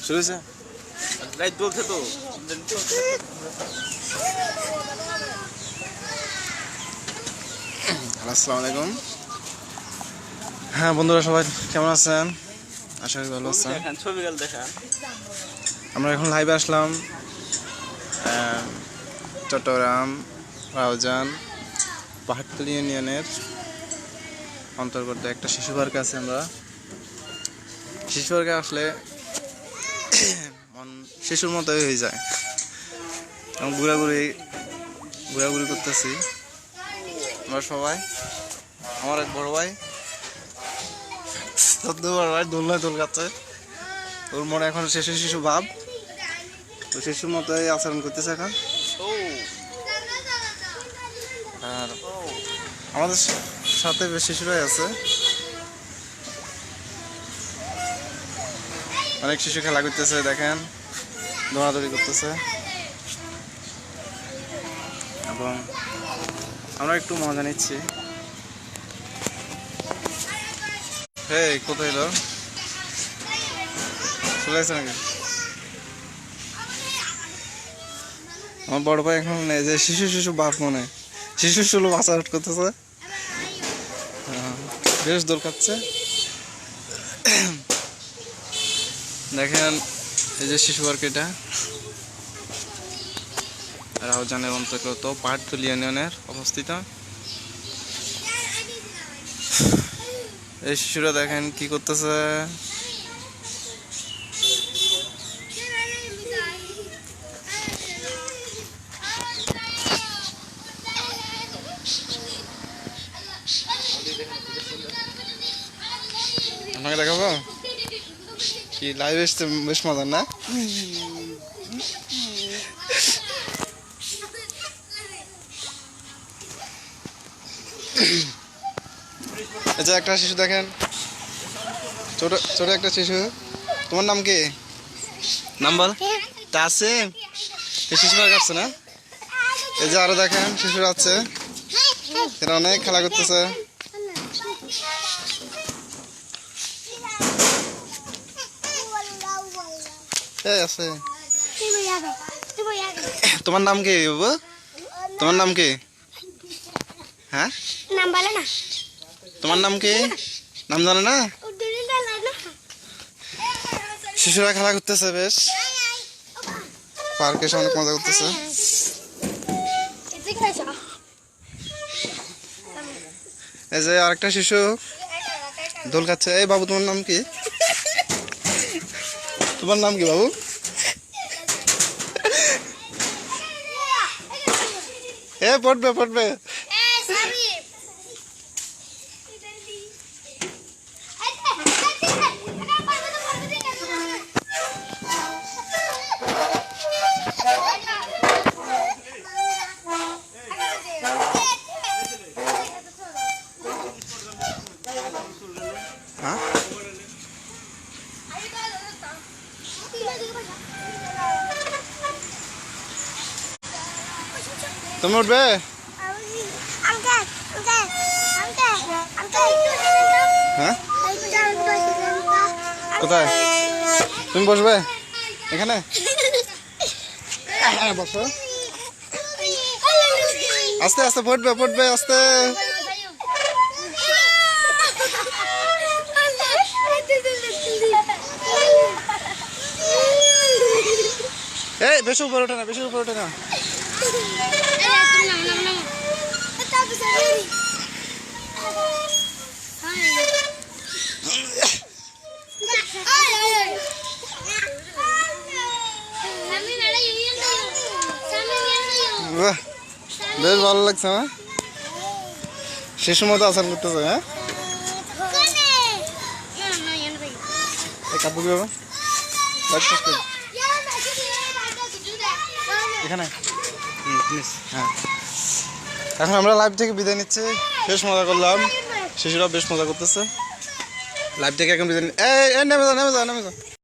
শুরু হয়েছে লাইট বলছে তো। আসসালামু আলাইকুম। হ্যাঁ বন্ধুরা, সবাই কেমন আছেন? আশা করি ভালো আছেন। আমরা এখন লাইভে আসলাম চট্টগ্রাম রাউজান পাহাড়তলী ইউনিয়নের অন্তর্গত একটা শিশু পার্কে আছে। আমরা শিশু পার্কে আসলে মন শিশুর মতোই হয়ে যায়। এবং ঘোরাঘুরি করতেছি আমরা সবাই। আমার এক বড় ভাই দোলনায় দোল খাচ্ছে। ওর মনে এখন শিশু ভাব, তো শিশুর মতোই আচরণ করতেছে এখন। আর আমাদের সাথে বেশ শিশুরাই আছে, অনেক শিশু খেলা করতেছে, দেখেন দৌড়াদৌড়ি করতেছে এবং আমরা একটু মজা নিচ্ছি। হেই, কোথায় এলো? চলে আসছে নাকি? আমার বড় ভাই এখন নেই, যে শিশু বাপ মনে শিশু বাচ্চা আউট করতেছে, বেশ দোল খাচ্ছে। দেখেন এই যে শিশু পার্ক, এটা রাউজানের অন্তর্গত পাহাড়তলী ইউনিয়নের অবস্থিত। এই শিশুরা দেখেন কি করতেছে। আপনাকে দেখাবো কি লাইভ এসছে, বেশ মজার না? এই যে একটা শিশু দেখেন, ছোট একটা শিশু। তোমার নাম কি? নাম বল। তা আছে শিশু পার্ক আসছে না? এই যে আরো দেখেন শিশুরা আছে, এরা অনেক খেলা করতেছে। এই আছে। তোমার নাম কি বাবু? তোমার নাম কি? হ্যাঁ, নাম বলে না। তোমার নাম কি? নাম জানে না? শিশুরা খেলা করতেছে, বেশ পার্কে এসে অনেক মজা করতেছে। এই যে আরেকটা শিশু দোল খাচ্ছে। এই বাবু, তোমার নাম কি? তোমার নাম কি বাবু? এ পড়বে। হ্যাঁ, তুমি উঠবে? হ্যাঁ, কোথায়? তুমি বসবে এখানে? বসো, আস্তে আস্তে পড়বে আস্তে। এই বেশি উপরে ওঠে না। বেশ ভালো লাগছে। হ্যাঁ, শিশুর মতো আচরণ করতেছে। হ্যাঁ, কাপড় কি এখানে? হ্যাঁ, এখন আমরা লাইভ থেকে বিদায় নিচ্ছি। বেশ মজা করলাম, শিশুরা বেশ মজা করতেছে। লাইভ থেকে এখন বিদায়। এই নেমে যাও।